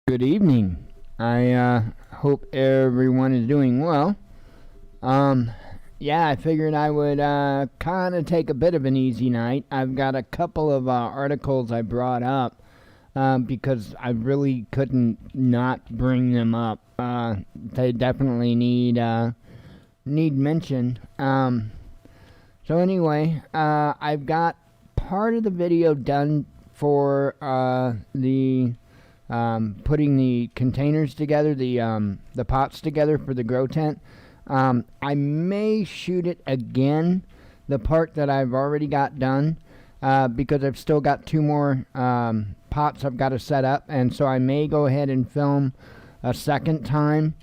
Good evening. I hope everyone is doing well. Yeah, I figured I would kind of take a bit of an easy night. I've got a couple of articles I brought up because I really couldn't not bring them up. They definitely need mention. So anyway, I've got part of the video done for the putting the containers together, the pots together for the grow tent. I may shoot it again, the part that I've already got done, because I've still got two more pots I've got to set up, and so I may go ahead and film a second time,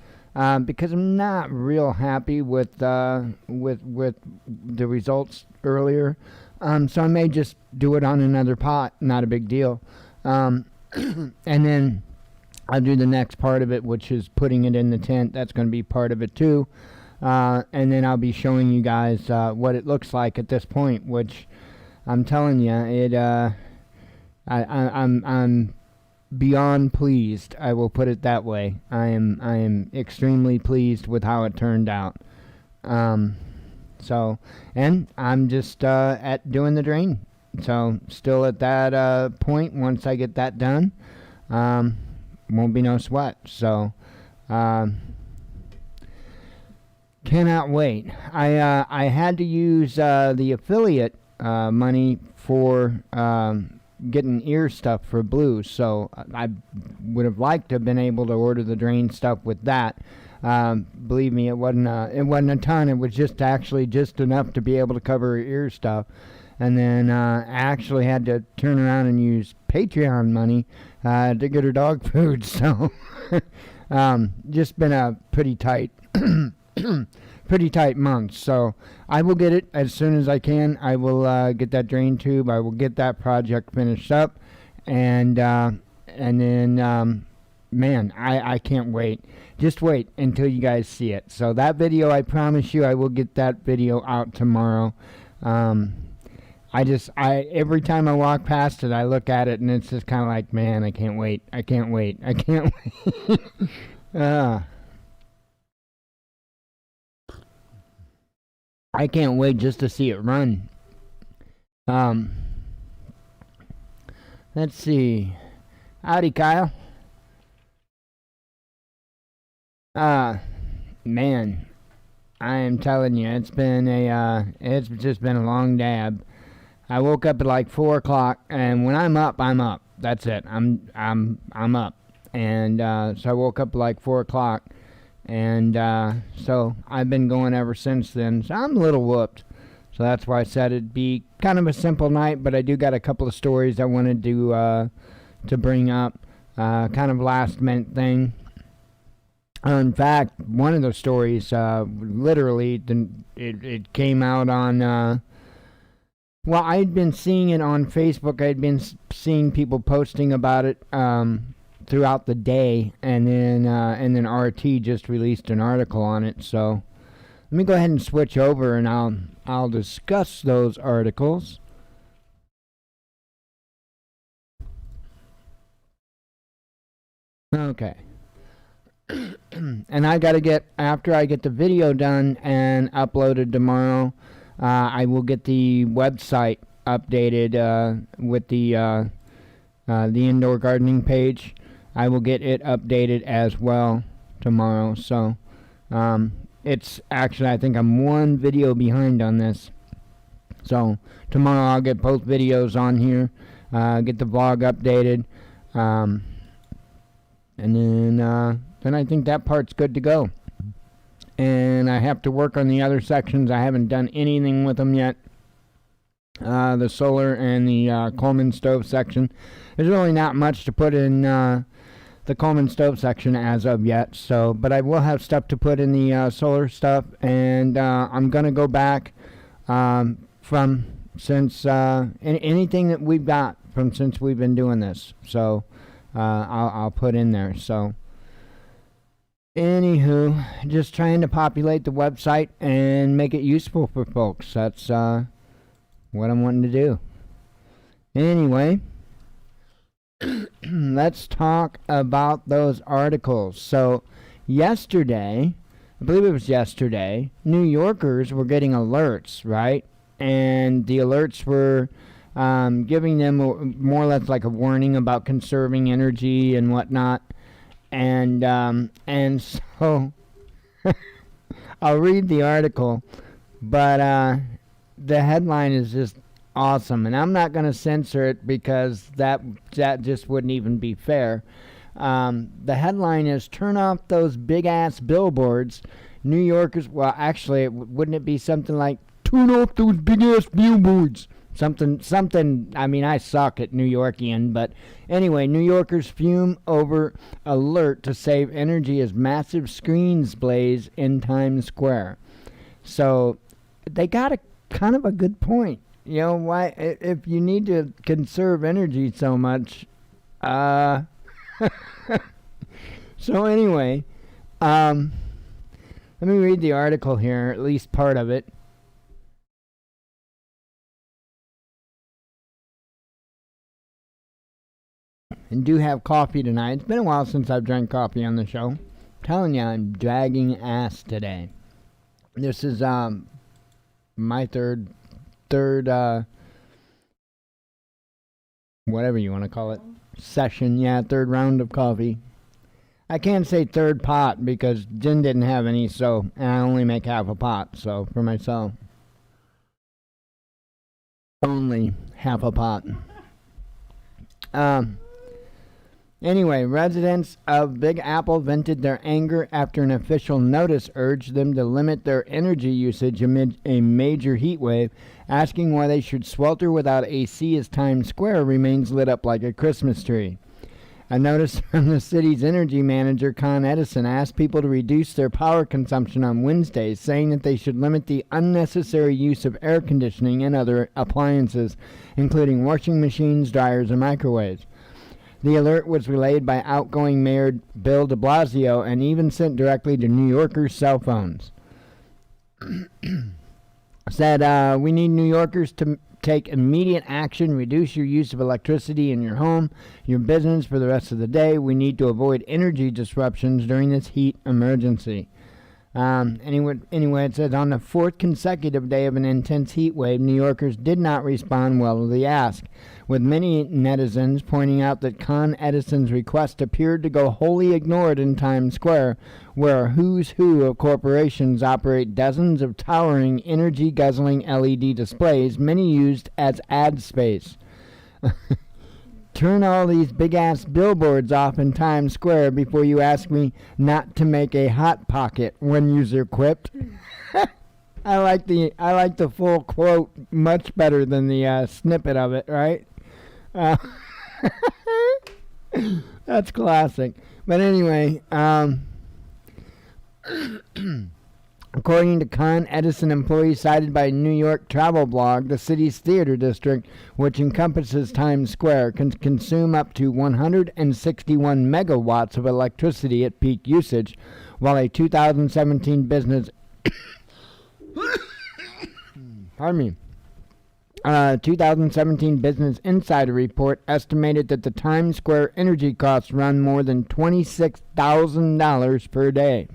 because I'm not real happy with the results earlier. So I may just do it on another pot, not a big deal. And then I'll do the next part of it, which is putting it in the tent. That's going to be part of it too. And then I'll be showing you guys what it looks like at this point, which I'm telling you, I'm beyond pleased. I will put it that way. I am extremely pleased with how it turned out. So, and I'm just at doing the drain. So still at that point. Once I get that done, won't be no sweat. So cannot wait. I had to use the affiliate money for getting ear stuff for Blues. So I would have liked to have been able to order the drain stuff with that. Believe me, it wasn't a ton. It was just enough to be able to cover ear stuff. And then I actually had to turn around and use Patreon money to get her dog food. So just been a pretty tight month. So I will get it as soon as I can. I will get that drain tube. I will get that project finished up, and then man, I can't wait. Just wait until you guys see it. So that video, I promise you, I will get that video out tomorrow. Every time I walk past it, I look at it, and it's just kind of like, man, I can't wait. I can't wait. I can't wait just to see it run. Let's see. Howdy, Kyle. Man, I am telling you, it's just been a long dab. I woke up at like 4 o'clock, and when I'm up, I'm up. That's it. I'm up. And so I woke up at like 4 o'clock, and so I've been going ever since then. So I'm a little whooped. So that's why I said it'd be kind of a simple night, but I do got a couple of stories I wanted to bring up, kind of last minute thing. In fact, one of those stories, literally, it came out on. Well, I'd been seeing it on Facebook. I'd been seeing people posting about it throughout the day, and then RT just released an article on it. So let me go ahead and switch over, and I'll discuss those articles. Okay. And I got to get, after I get the video done and uploaded tomorrow, I will get the website updated with the indoor gardening page. I will get it updated as well tomorrow. So it's actually, I think I'm one video behind on this. So tomorrow I'll get both videos on here, get the vlog updated, and then I think that part's good to go. And I have to work on the other sections. I haven't done anything with them yet. The solar and the Coleman stove section. There's really not much to put in the Coleman stove section as of yet. So, but I will have stuff to put in the solar stuff, and I'm gonna go back from since anything that we've got from since we've been doing this. So I'll put in there. So. Anywho, just trying to populate the website and make it useful for folks. That's what I'm wanting to do. Anyway, Let's talk about those articles. So, yesterday, I believe it was yesterday, New Yorkers were getting alerts, right? And the alerts were giving them more or less like a warning about conserving energy and whatnot. And so I'll read the article, but the headline is just awesome, and I'm not going to censor it because that just wouldn't even be fair. The headline is "Turn off those big ass billboards." New Yorkers. Well, actually, wouldn't it be something like "Turn off those big ass billboards"? Something. I mean, I suck at New Yorkian, but anyway, New Yorkers fume over alert to save energy as massive screens blaze in Times Square. So they got a kind of a good point. You know why? If you need to conserve energy so much, so anyway, let me read the article here, at least part of it. And do have coffee tonight. It's been a while since I've drank coffee on the show. I'm telling you, I'm dragging ass today. This is my third whatever you want to call it, session. Yeah, third round of coffee. I can't say third pot because Jen didn't have any, so and I only make half a pot, so for myself. Only half a pot. Anyway, residents of Big Apple vented their anger after an official notice urged them to limit their energy usage amid a major heat wave, asking why they should swelter without AC as Times Square remains lit up like a Christmas tree. A notice from the city's energy manager, Con Edison, asked people to reduce their power consumption on Wednesdays, saying that they should limit the unnecessary use of air conditioning and other appliances, including washing machines, dryers, and microwaves. The alert was relayed by outgoing Mayor Bill de Blasio and even sent directly to New Yorkers' cell phones. Said, we need New Yorkers to take immediate action, reduce your use of electricity in your home, your business for the rest of the day. We need to avoid energy disruptions during this heat emergency. Anyway, it says on the fourth consecutive day of an intense heat wave, New Yorkers did not respond well to the ask, with many netizens pointing out that Con Edison's request appeared to go wholly ignored in Times Square, where a who's who of corporations operate dozens of towering, energy-guzzling LED displays, many used as ad space. Turn all these big-ass billboards off in Times Square before you ask me not to make a hot pocket, one user quipped. I like the full quote much better than the snippet of it, right? That's classic. But anyway, according to Con Edison employees cited by New York travel blog, the city's theater district, which encompasses Times Square, can consume up to 161 megawatts of electricity at peak usage, while a 2017 business 2017 Business Insider report estimated that the Times Square energy costs run more than $26,000 per day.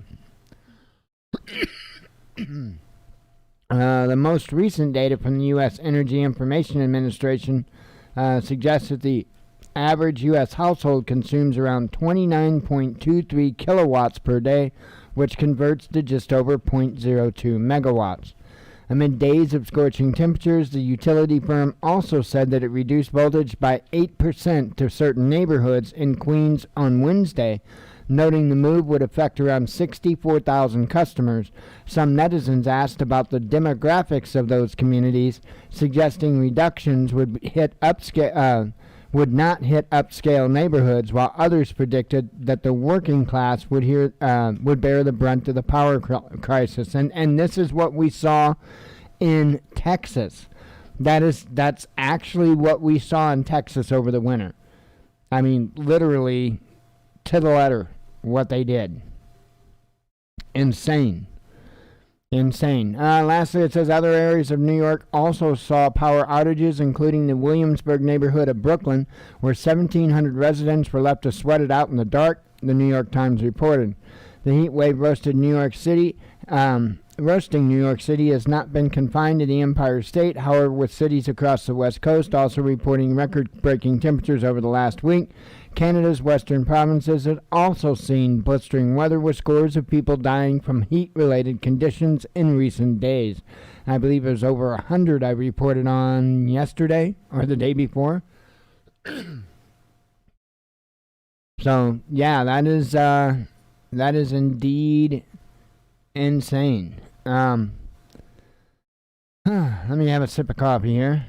The most recent data from the U.S. Energy Information Administration suggests that the average U.S. household consumes around 29.23 kilowatts per day, which converts to just over 0.02 megawatts. Amid days of scorching temperatures, the utility firm also said that it reduced voltage by 8% to certain neighborhoods in Queens on Wednesday, noting the move would affect around 64,000 customers. Some netizens asked about the demographics of those communities, suggesting reductions would not hit upscale neighborhoods, while others predicted that the working class would bear the brunt of the power crisis. And this is what we saw in Texas. That's actually what we saw in Texas over the winter. I mean, literally to the letter what they did. Insane. Insane. Lastly, it says other areas of New York also saw power outages, including the Williamsburg neighborhood of Brooklyn, where 1,700 residents were left to sweat it out in the dark, the New York Times reported. The heat wave roasting New York City has not been confined to the Empire State, however, with cities across the West Coast also reporting record-breaking temperatures over the last week. Canada's western provinces have also seen blistering weather, with scores of people dying from heat-related conditions in recent days. I believe it was over 100 I reported on yesterday or the day before. So, yeah, that is indeed insane. Let me have a sip of coffee here.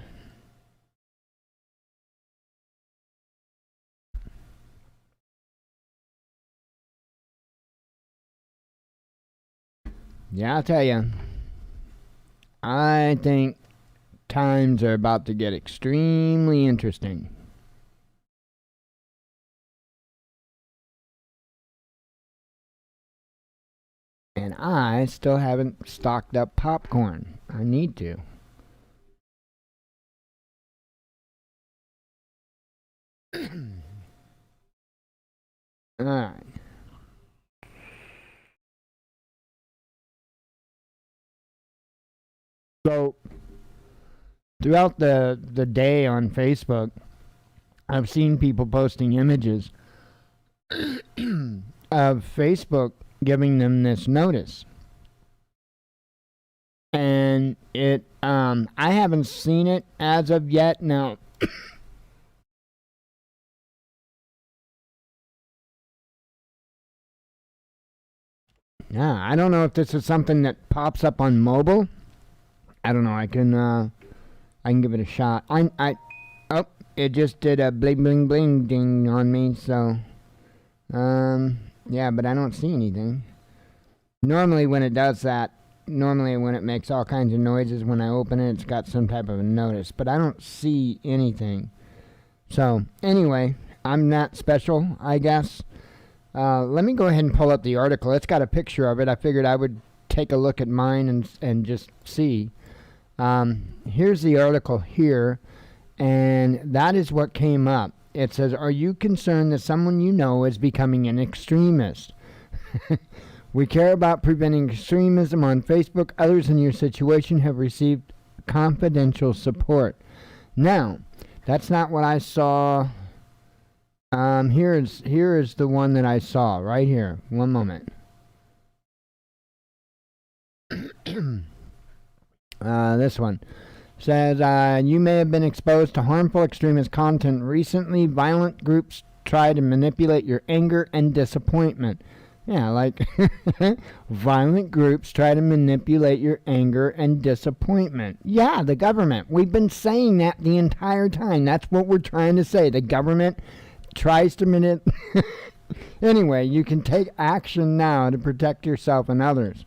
Yeah, I'll tell you. I think times are about to get extremely interesting. And I still haven't stocked up popcorn. I need to. Alright. So, throughout the day on Facebook, I've seen people posting images of Facebook giving them this notice. And I haven't seen it as of yet. Now, I don't know if this is something that pops up on mobile. I don't know. I can give it a shot. It just did a bling bling bling ding on me. So, yeah, but I don't see anything. Normally when it does that, when it makes all kinds of noises when I open it, it's got some type of a notice. But I don't see anything. So, anyway, I'm not special, I guess. Let me go ahead and pull up the article. It's got a picture of it. I figured I would take a look at mine and just see. Here's the article here, and that is what came up. It says, "Are you concerned that someone you know is becoming an extremist? We care about preventing extremism on Facebook. Others in your situation have received confidential support." Now, that's not what I saw. Here is the one that I saw right here. One moment. This one says, you may have been exposed to harmful extremist content recently. Violent groups try to manipulate your anger and disappointment. Yeah, like violent groups try to manipulate your anger and disappointment. Yeah, the government. We've been saying that the entire time. That's what we're trying to say. The government tries to manipulate. Anyway, you can take action now to protect yourself and others.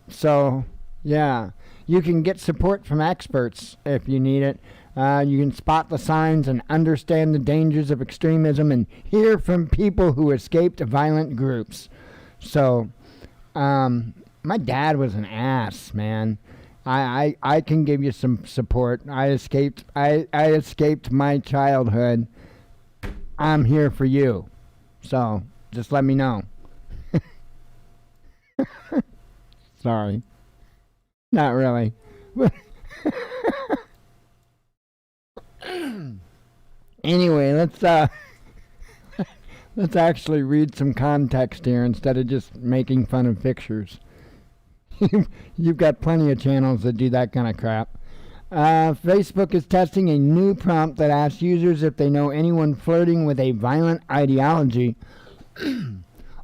So, yeah. You can get support from experts if you need it. You can spot the signs and understand the dangers of extremism and hear from people who escaped violent groups. So, my dad was an ass, man. I can give you some support. I escaped my childhood. I'm here for you. So, just let me know. Sorry. Not really. Anyway, let's actually read some context here instead of just making fun of pictures. You've got plenty of channels that do that kind of crap. Facebook is testing a new prompt that asks users if they know anyone flirting with a violent ideology.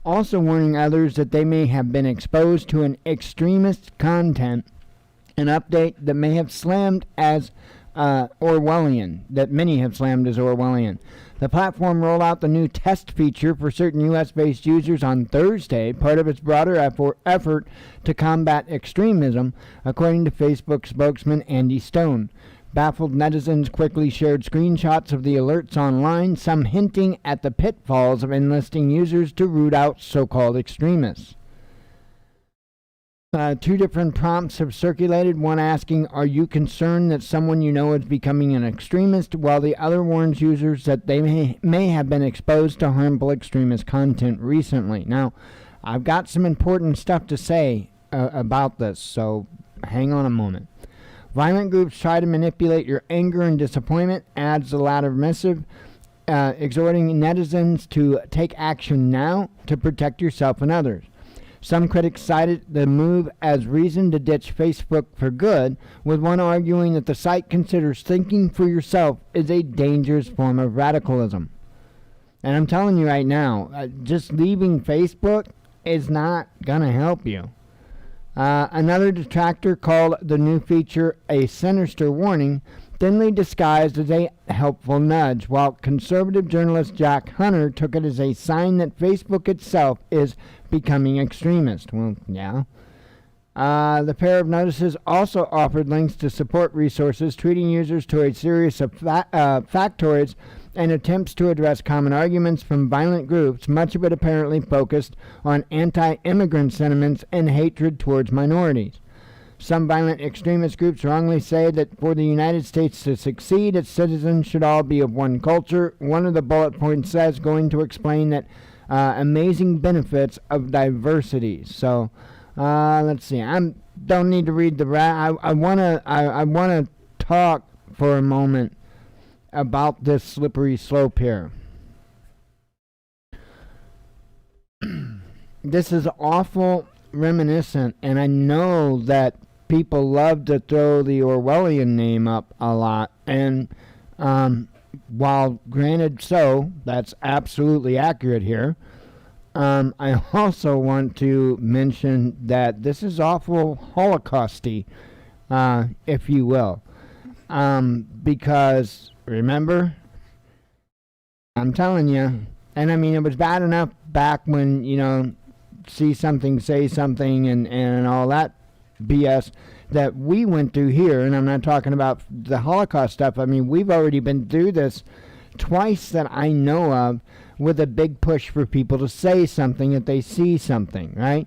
Also warning others that they may have been exposed to an extremist content. An update that may have slammed as Orwellian, that many have slammed as Orwellian. The platform rolled out the new test feature for certain U.S.-based users on Thursday, part of its broader effort to combat extremism, according to Facebook spokesman Andy Stone. Baffled netizens quickly shared screenshots of the alerts online, some hinting at the pitfalls of enlisting users to root out so-called extremists. Two different prompts have circulated, one asking, "Are you concerned that someone you know is becoming an extremist?" while the other warns users that they may have been exposed to harmful extremist content recently. Now, I've got some important stuff to say about this, so hang on a moment. Violent groups try to manipulate your anger and disappointment, adds the latter missive, exhorting netizens to take action now to protect yourself and others. Some critics cited the move as reason to ditch Facebook for good, with one arguing that the site considers thinking for yourself is a dangerous form of radicalism. And I'm telling you right now, just leaving Facebook is not going to help you. Another detractor called the new feature a sinister warning, thinly disguised as a helpful nudge, while conservative journalist Jack Hunter took it as a sign that Facebook itself is becoming extremist. Well, yeah. The pair of notices also offered links to support resources, treating users to a series of factoids and attempts to address common arguments from violent groups, much of it apparently focused on anti-immigrant sentiments and hatred towards minorities. Some violent extremist groups wrongly say that for the United States to succeed, its citizens should all be of one culture. One of the bullet points says, going to explain that amazing benefits of diversity. So, let's see. I don't need to read the I wanna talk for a moment about this slippery slope here. This is awful reminiscent, and I know that people love to throw the Orwellian name up a lot, and while granted so, that's absolutely accurate here, I also want to mention that this is awful Holocausty, if you will, because remember, I'm telling you, and I mean, it was bad enough back when, see something, say something, and all that BS that we went through here, and I'm not talking about the Holocaust stuff. I mean, we've already been through this twice that I know of, with a big push for people to say something if they see something, right?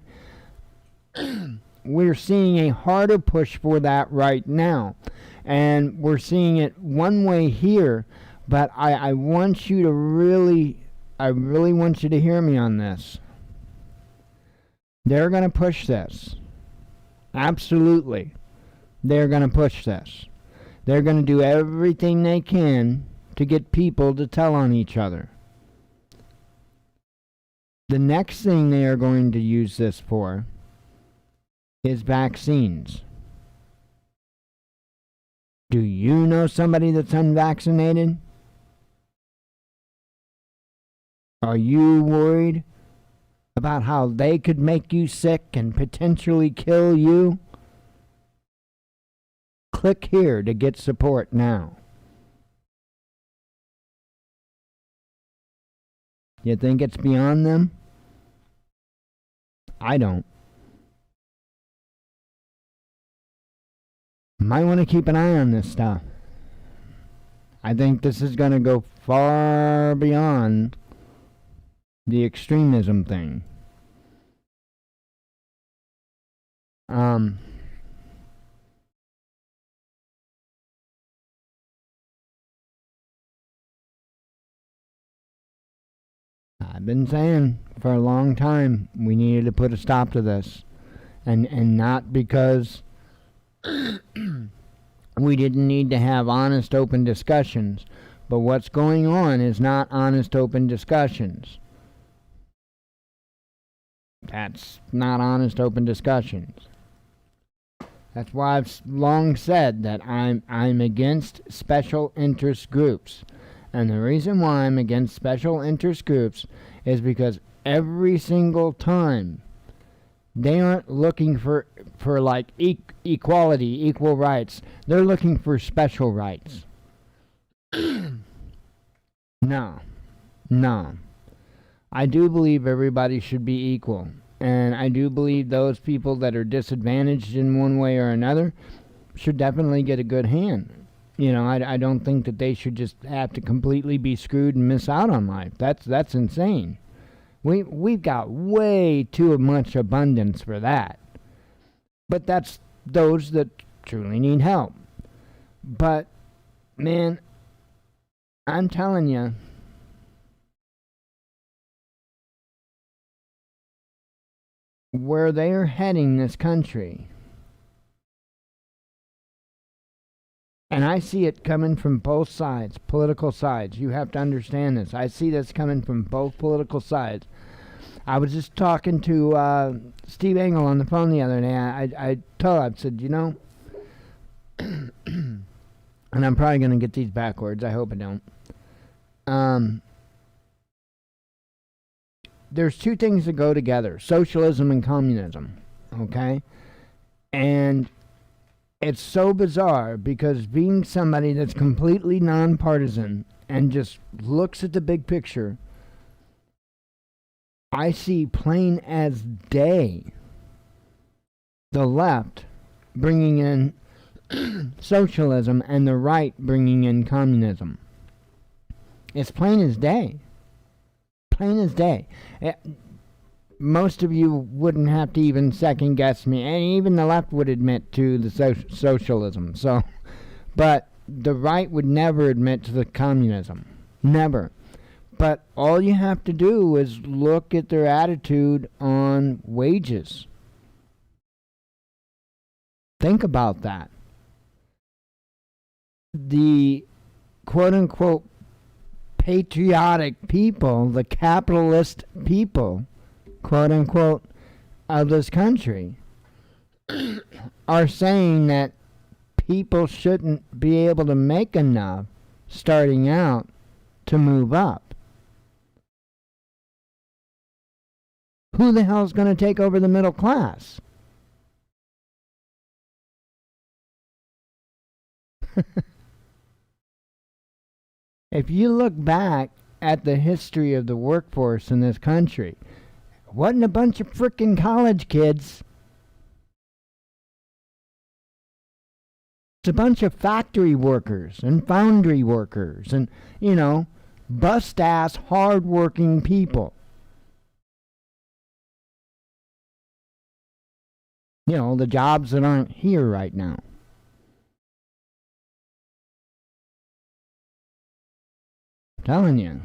We're seeing a harder push for that right now, and we're seeing it one way here, but I want you to really want you to hear me on this. They're going to push this. Absolutely. They're going to push this. They're going to do everything they can to get people to tell on each other. The next thing they are going to use this for is vaccines. Do you know somebody that's unvaccinated? Are you worried about how they could make you sick and potentially kill you? Click here to get support now. You think it's beyond them? I don't. Might want to keep an eye on this stuff. I think this is going to go far beyond the extremism thing. I've been saying for a long time we needed to put a stop to this, and not because we didn't need to have honest, open discussions, but what's going on is not honest, open discussions. That's not honest, open discussions. That's why I've long said that I'm against special interest groups. And the reason why I'm against special interest groups is because every single time they aren't looking for like equality, equal rights. They're looking for special rights. No. I do believe everybody should be equal. And I do believe those people that are disadvantaged in one way or another should definitely get a good hand. I don't think that they should just have to completely be screwed and miss out on life. That's insane. We've got way too much abundance for that. But that's those that truly need help. But, man, I'm telling you, where they're heading this country, and I see it coming from both sides, political sides. You have to understand this. I see this coming from both political sides. I was just talking to Steve Engel on the phone the other day. I told him, I said, you know, and I'm probably going to get these backwards. I hope I don't. There's two things that go together, socialism and communism, okay? And it's so bizarre because being somebody that's completely nonpartisan and just looks at the big picture, I see plain as day the left bringing in socialism and the right bringing in communism. It's plain as day. Plain as day. Most of you wouldn't have to even second guess me, and even the left would admit to the socialism. So, but the right would never admit to the communism. Never. But all you have to do is look at their attitude on wages. Think about that. The quote-unquote patriotic people, the capitalist people, quote-unquote, of this country, are saying that people shouldn't be able to make enough starting out to move up. Who the hell is going to take over the middle class? If you look back at the history of the workforce in this country, it wasn't a bunch of frickin' college kids. It's a bunch of factory workers and foundry workers and, you know, bust-ass, hard-working people. You know, the jobs that aren't here right now. I'm telling you.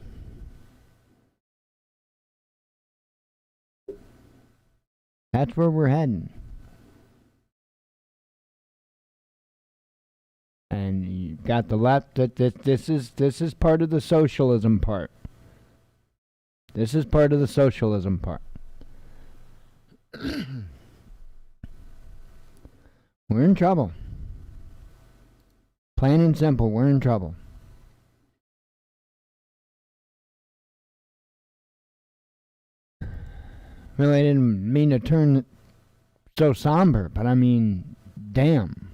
That's where we're heading. And you've got the left. This is part of the socialism part. This is part of the socialism part. We're in trouble. Plain and simple, we're in trouble. Really, I didn't mean to turn so somber, but I mean, damn.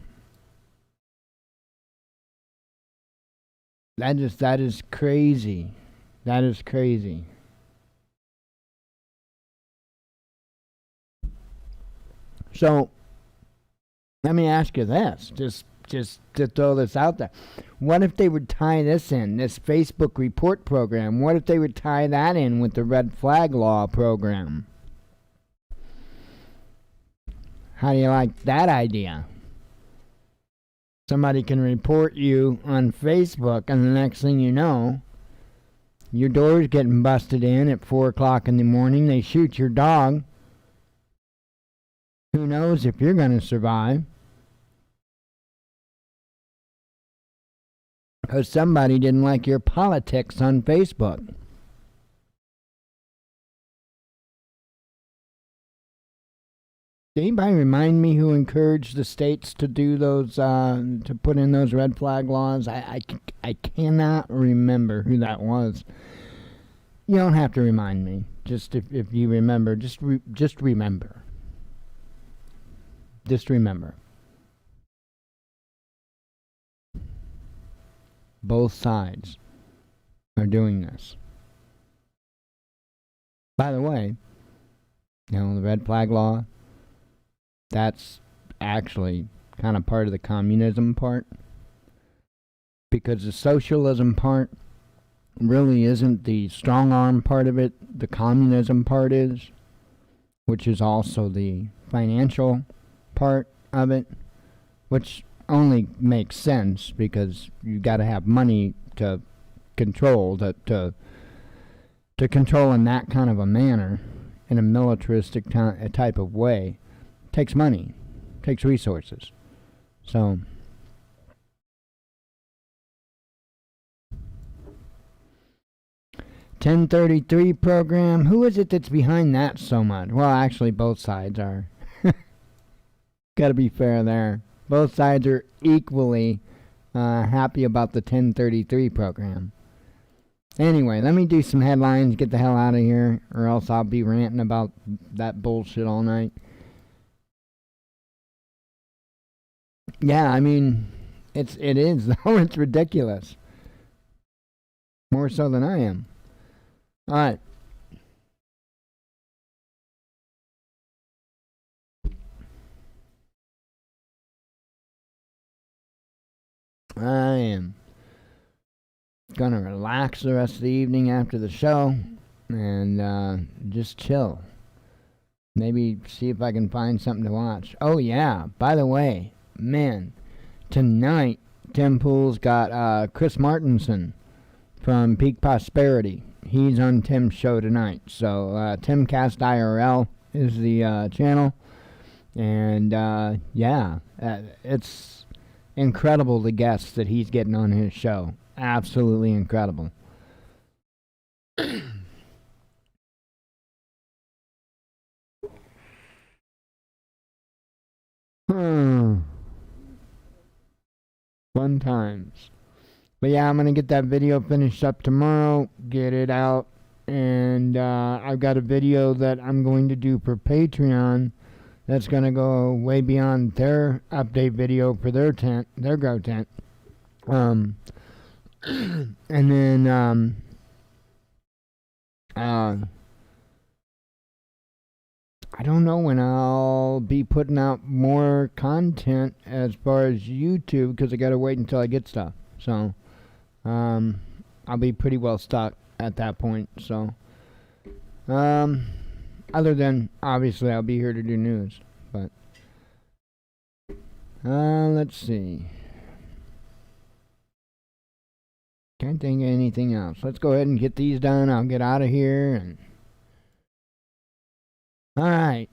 That is crazy. That is crazy. So, let me ask you this, just to throw this out there. What if they would tie this in, this Facebook report program? What if they would tie that in with the red flag law program? How do you like that idea? Somebody can report you on Facebook, and the next thing you know, your door's getting busted in at 4 o'clock in the morning. They shoot your dog. Who knows if you're going to survive? Because somebody didn't like your politics on Facebook. Anybody remind me who encouraged the states to do those, to put in those red flag laws? I cannot remember who that was. You don't have to remind me. Just if you remember, just remember. Just remember. Both sides are doing this. By the way, you know, the red flag law, that's actually kind of part of the communism part. Because the socialism part really isn't the strong arm part of it. The communism part is, which is also the financial part of it, which only makes sense because you got to have money to control, to control in that kind of a manner, in a militaristic type of way. It takes money, takes resources. So 1033 program, who is it that's behind that so much? Well, actually both sides are. Gotta be fair there. Both sides are equally happy about the 1033 program. Anyway, let me do some headlines, get the hell out of here, or else I'll be ranting about that bullshit all night. Yeah, I mean, it is, though. It's ridiculous. More so than I am. Alright. I am gonna relax the rest of the evening after the show and just chill. Maybe see if I can find something to watch. Oh yeah, by the way, man, tonight Tim Pool's got Chris Martinson from Peak Prosperity. He's on Tim's show tonight. So Timcast IRL is the channel. And yeah, it's incredible the guests that he's getting on his show. Absolutely incredible. Fun times. But yeah, I'm going to get that video finished up tomorrow, get it out, and I've got a video that I'm going to do for Patreon that's going to go way beyond their update video for their tent, their grow tent. And then I don't know when I'll be putting out more content as far as YouTube, because I got to wait until I get stuff. So I'll be pretty well stuck at that point. So other than obviously I'll be here to do news, but let's see. Can't think of anything else. Let's go ahead and get these done. I'll get out of here. And all right.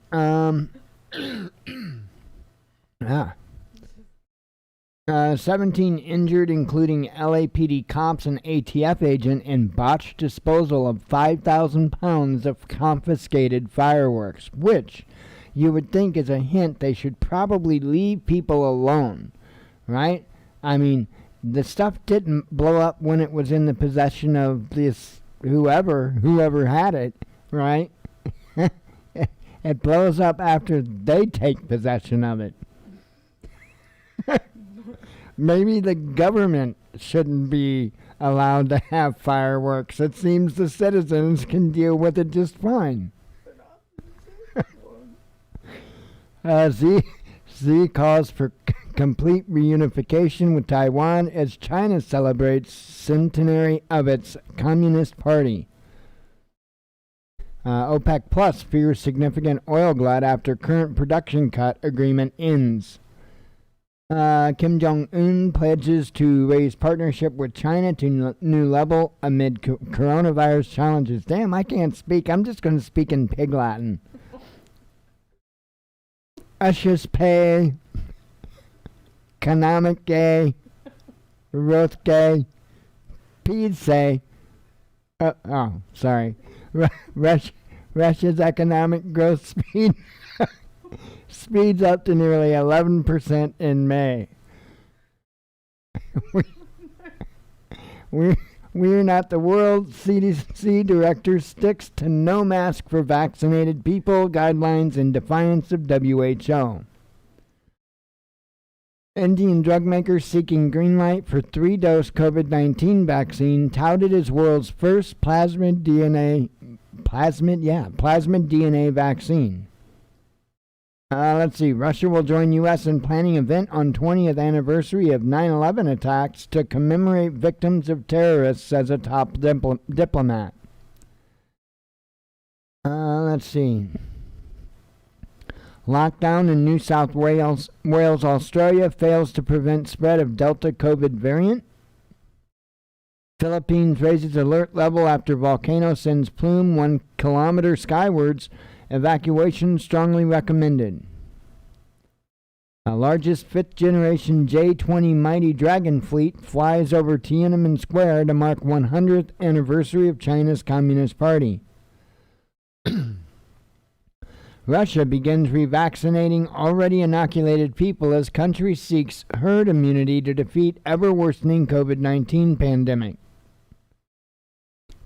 17 injured, including LAPD cops and ATF agent, in botched disposal of 5,000 pounds of confiscated fireworks, which you would think is a hint they should probably leave people alone, right? I mean, the stuff didn't blow up when it was in the possession of this whoever had it, right? It blows up after they take possession of it. Maybe the government shouldn't be allowed to have fireworks. It seems the citizens can deal with it just fine. Z calls for complete reunification with Taiwan as China celebrates centenary of its Communist Party. OPEC Plus fears significant oil glut after current production cut agreement ends. Kim Jong-un pledges to raise partnership with China to new level amid coronavirus challenges. Damn, I can't speak. I'm just going to speak in Pig Latin. Ushers pay. Economic gay. Roth gay. Pizza. Sorry. Russia's economic growth speed speeds up to nearly 11% in May. We're not the world. CDC director sticks to no mask for vaccinated people guidelines in defiance of WHO. Indian drug maker seeking green light for 3-dose COVID-19 vaccine touted as world's first plasmid DNA vaccine. Let's see. Russia will join U.S. in planning event on 20th anniversary of 9/11 attacks to commemorate victims of terrorists, says a top diplomat. Let's see. Lockdown in New South Wales, Australia fails to prevent spread of Delta COVID variant. Philippines raises alert level after volcano sends plume 1 kilometer skywards. Evacuation strongly recommended. The largest fifth-generation J-20 Mighty Dragon fleet flies over Tiananmen Square to mark 100th anniversary of China's Communist Party. Russia begins revaccinating already inoculated people as country seeks herd immunity to defeat ever-worsening COVID-19 pandemic.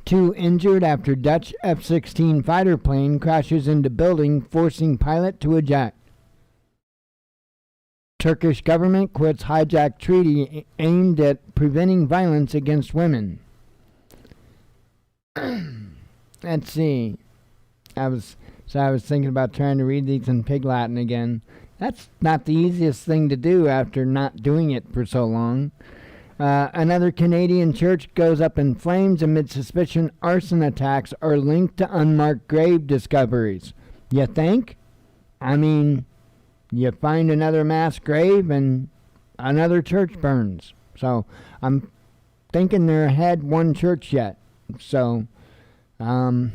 2 injured after Dutch F-16 fighter plane crashes into building, forcing pilot to eject. Turkish government quits hijacked treaty aimed at preventing violence against women. Let's see. I was thinking about trying to read these in Pig Latin again. That's not the easiest thing to do after not doing it for so long. Another Canadian church goes up in flames amid suspicion arson attacks are linked to unmarked grave discoveries. You think? I mean, you find another mass grave and another church burns. So I'm thinking they're ahead one church yet. So, man,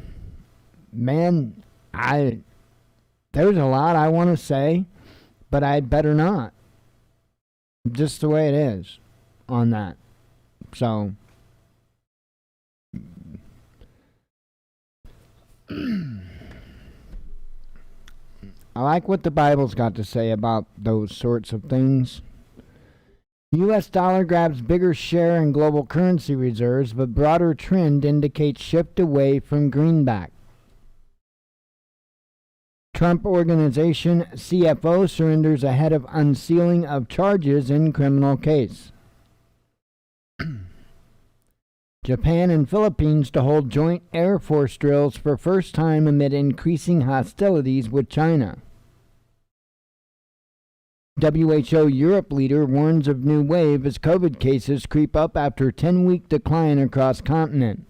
there's a lot I want to say, but I'd better not. Just the way it is on that. So, I like what the Bible's got to say about those sorts of things. U.S. dollar grabs bigger share in global currency reserves, but broader trend indicates shift away from greenback. Trump Organization CFO surrenders ahead of unsealing of charges in criminal case. Japan and Philippines to hold joint Air Force drills for first time amid increasing hostilities with China. WHO Europe leader warns of new wave as COVID cases creep up after 10-week decline across continent.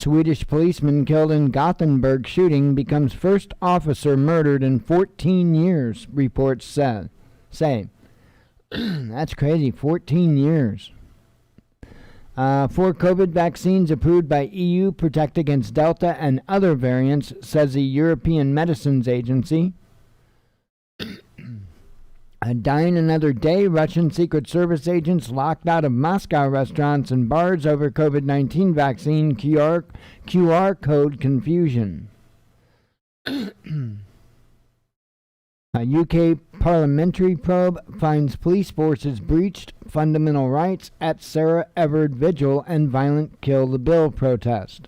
Swedish policeman killed in Gothenburg shooting becomes first officer murdered in 14 years, reports say. That's crazy, 14 years. 4 COVID vaccines approved by EU protect against Delta and other variants, says the European Medicines Agency. Dying another day, Russian Secret Service agents locked out of Moscow restaurants and bars over COVID-19 vaccine QR code confusion. A UK parliamentary probe finds police forces breached fundamental rights at Sarah Everard vigil and violent Kill the Bill protest.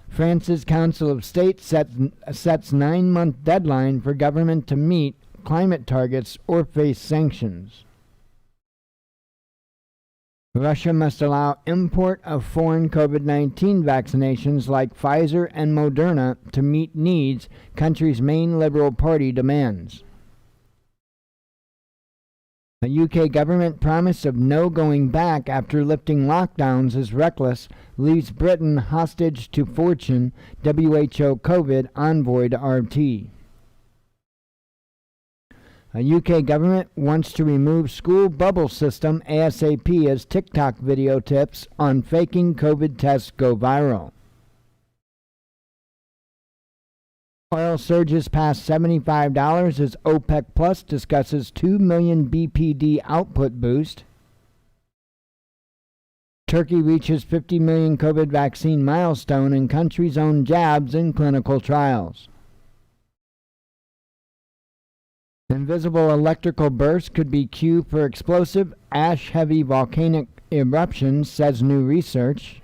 France's Council of State sets 9-month deadline for government to meet climate targets or face sanctions. Russia must allow import of foreign COVID-19 vaccinations like Pfizer and Moderna to meet needs, country's main Liberal Party demands. A UK government promise of no going back after lifting lockdowns is reckless, leaves Britain hostage to fortune, WHO COVID envoy to RT. A UK government wants to remove school bubble system ASAP as TikTok video tips on faking COVID tests go viral. Oil surges past $75 as OPEC Plus discusses 2 million BPD output boost. Turkey reaches 50 million COVID vaccine milestone and country's own jabs in clinical trials. Invisible electrical burst could be cue for explosive, ash-heavy volcanic eruptions, says new research.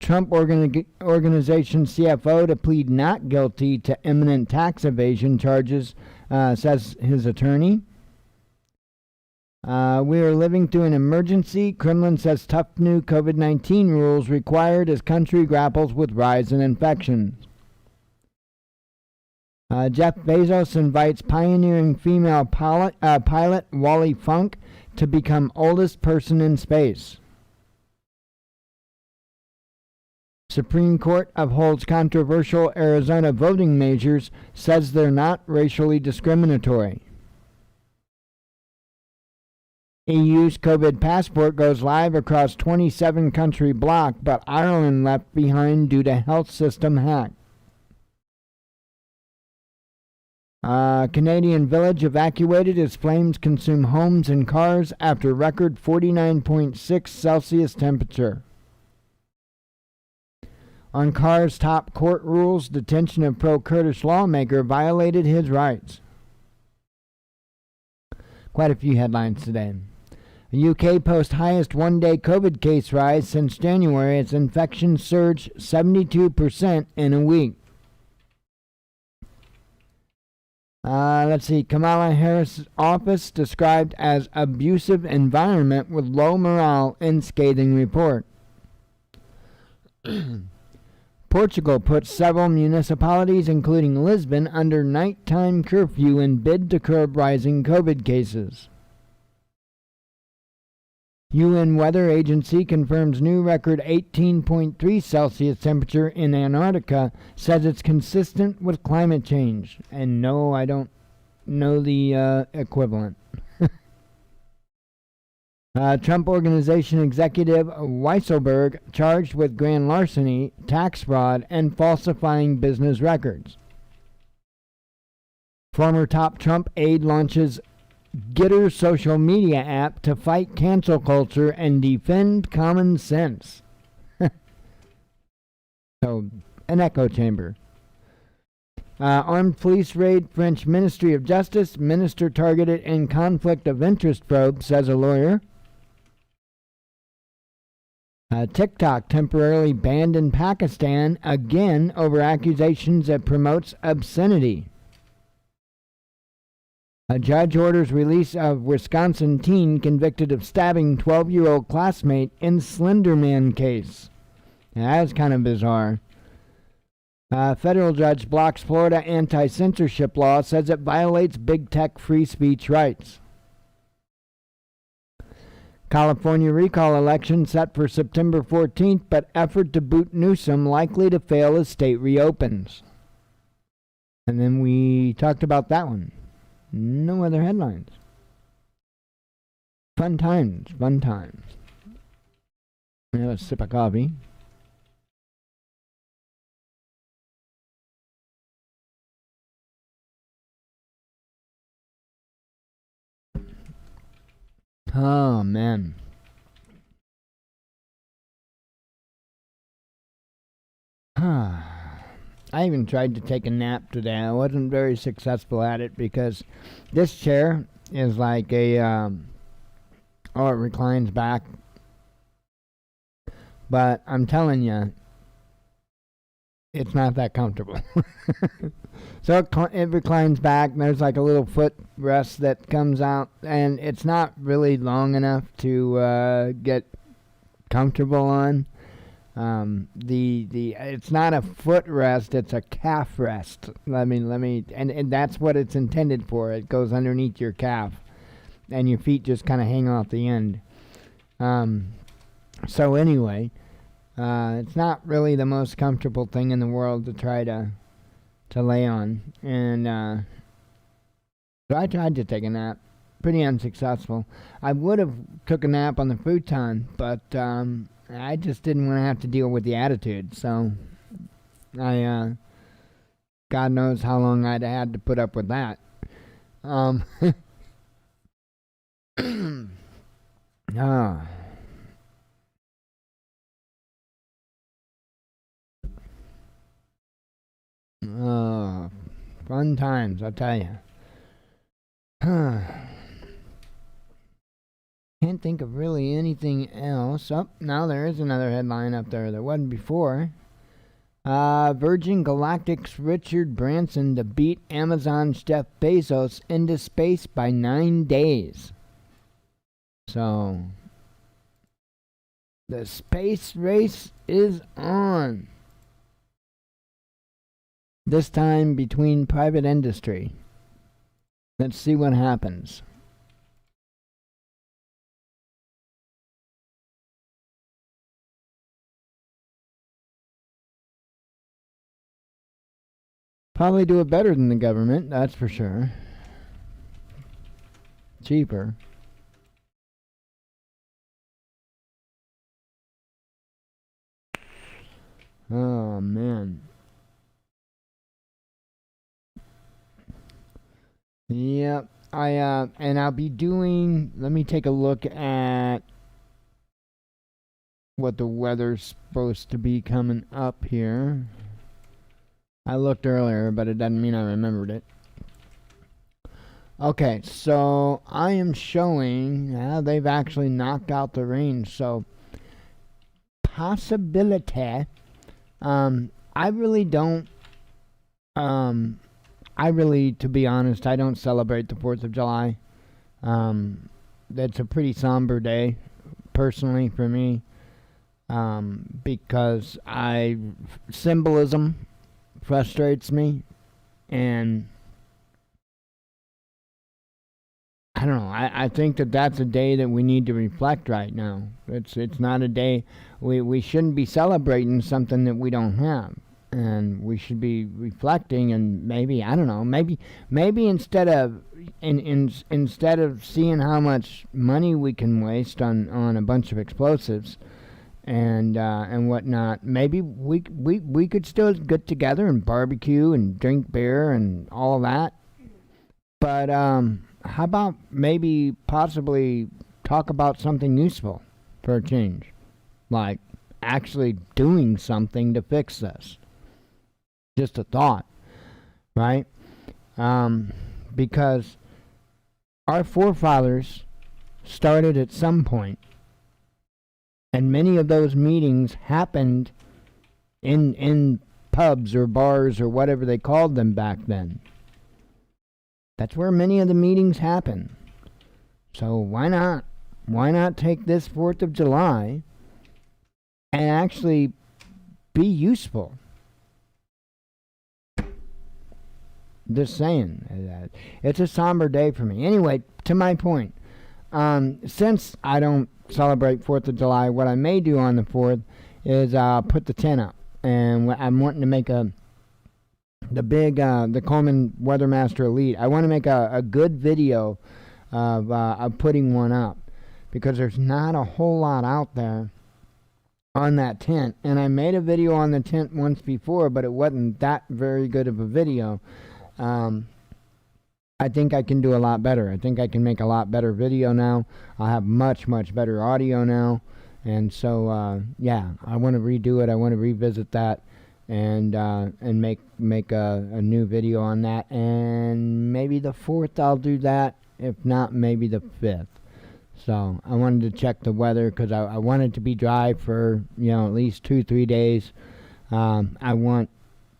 Trump Organization CFO to plead not guilty to imminent tax evasion charges, says his attorney. We are living through an emergency. Kremlin says tough new COVID-19 rules required as country grapples with rise in infections. Jeff Bezos invites pioneering female pilot Wally Funk to become oldest person in space. Supreme Court upholds controversial Arizona voting measures, says they're not racially discriminatory. EU's COVID passport goes live across 27-country bloc, but Ireland left behind due to health system hack. Canadian village evacuated as flames consume homes and cars after record 49.6 Celsius temperature. On Carr's top court rules, detention of pro-Kurdish lawmaker violated his rights. Quite a few headlines today. The UK posts highest one-day COVID case rise since January as infections surged 72% in a week. Let's see. Kamala Harris' office described as abusive environment with low morale in scathing report. Portugal puts several municipalities, including Lisbon, under nighttime curfew in bid to curb rising COVID cases. UN Weather Agency confirms new record 18.3 Celsius temperature in Antarctica, says it's consistent with climate change. And no, I don't know the equivalent. Trump Organization executive Weisselberg charged with grand larceny, tax fraud, and falsifying business records. Former top Trump aide launches Getter social media app to fight cancel culture and defend common sense. So, an echo chamber. Armed police raid French Ministry of Justice. Minister targeted in conflict of interest probe, says a lawyer. TikTok temporarily banned in Pakistan again over accusations it promotes obscenity. A judge orders release of Wisconsin teen convicted of stabbing 12-year-old classmate in Slenderman case. That's kind of bizarre. Federal judge blocks Florida anti-censorship law, says it violates big tech free speech rights. California recall election set for September 14th, but effort to boot Newsom likely to fail as state reopens. And then we talked about that one. No other headlines. Fun times, fun times. We have a sip of coffee. Oh, man. I even tried to take a nap today. I wasn't very successful at it because this chair is like a, it reclines back. But I'm telling you, it's not that comfortable. So it reclines back, and there's like a little foot rest that comes out, and it's not really long enough to get comfortable on. It's not a foot rest, it's a calf rest. And that's what it's intended for. It goes underneath your calf, and your feet just kind of hang off the end. So anyway, it's not really the most comfortable thing in the world to try to lay on, and so I tried to take a nap. Pretty unsuccessful. I would have took a nap on the futon, but I just didn't want to have to deal with the attitude. So I God knows how long I'd had to put up with that. Fun times, I'll tell you. Can't think of really anything else. Oh, now there is another headline up there that wasn't before. Virgin Galactic's Richard Branson to beat Amazon's Jeff Bezos into space by 9 days. So, the space race is on. This time between private industry. Let's see what happens. Probably do it better than the government, that's for sure. Cheaper. Oh, man. Yep. And I'll be doing, let me take a look at what the weather's supposed to be coming up here. I looked earlier, but it doesn't mean I remembered it. Okay, so I am showing, they've actually knocked out the rain, so possibility. I really don't, to be honest, I don't celebrate the 4th of July. That's a pretty somber day, personally, for me, because symbolism frustrates me, and I don't know. I think that's a day that we need to reflect right now. It's not a day we shouldn't be celebrating something that we don't have, and we should be reflecting. And maybe, I don't know, maybe instead of instead of seeing how much money we can waste on a bunch of explosives and whatnot, maybe we could still get together and barbecue and drink beer and all that. But how about maybe possibly talk about something useful for a change? Like actually doing something to fix this. Just a thought, right? Because our forefathers started at some point, and many of those meetings happened in pubs or bars or whatever they called them back then. That's where many of the meetings happen. So why not? Why not take this 4th of July and actually be useful? Just saying. It's a somber day for me. Anyway, to my point. Since I don't celebrate 4th of July, what I may do on the 4th is put the tent up. And I'm wanting to make the Coleman Weathermaster Elite. I want to make a good video of putting one up, because there's not a whole lot out there on that tent. And I made a video on the tent once before, but it wasn't that very good of a video. I think I can do a lot better. I think I can make a lot better video now. I'll have much better audio now. And so, yeah, I want to redo it. I want to revisit that and make a new video on that. And maybe the 4th I'll do that. If not, maybe the 5th. So I wanted to check the weather, because I want it to be dry for, at least 2-3 days. I want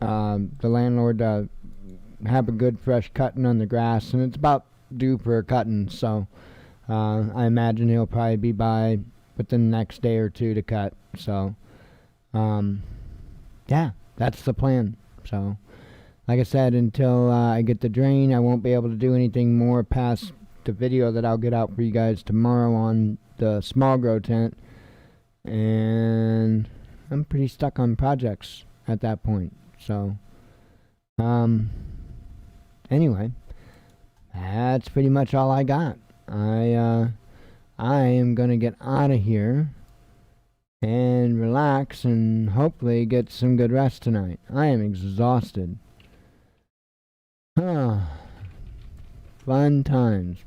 the landlord to have a good fresh cutting on the grass, and it's about due for a cutting. So I imagine he'll probably be by within the next day or two to cut. So yeah, that's the plan. So like I said, until I get the drain, I won't be able to do anything more past the video that I'll get out for you guys tomorrow on the small grow tent. And I'm pretty stuck on projects at that point. So anyway, that's pretty much all I got. I am gonna get out of here and relax and hopefully get some good rest tonight. I am exhausted. Fun times.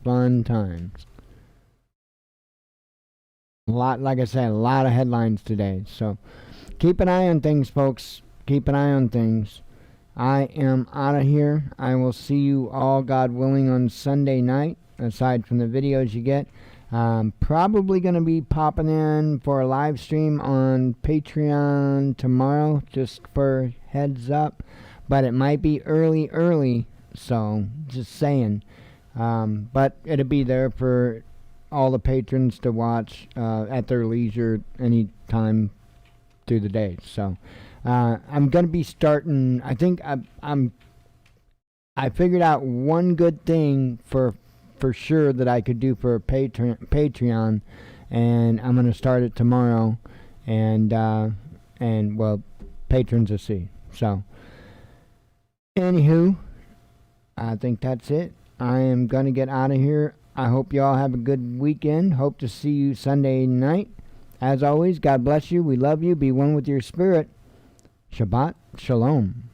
Like I said, a lot of headlines today. So keep an eye on things, folks. Keep an eye on things. I am out of here. I will see you all, God willing, on Sunday night, aside from the videos you get. Probably going to be popping in for a live stream on Patreon tomorrow, just for heads up. But it might be early, so just saying. But it'll be there for all the patrons to watch at their leisure any time through the day. So I'm going to be starting, I think I figured out one good thing for sure that I could do for Patreon, and I'm going to start it tomorrow, and well, patrons will see. So Anywho, I think that's it. I am going to get out of here. I hope y'all have a good weekend. Hope to see you Sunday night. As always, God bless you. We love you. Be one with your spirit. Shabbat Shalom.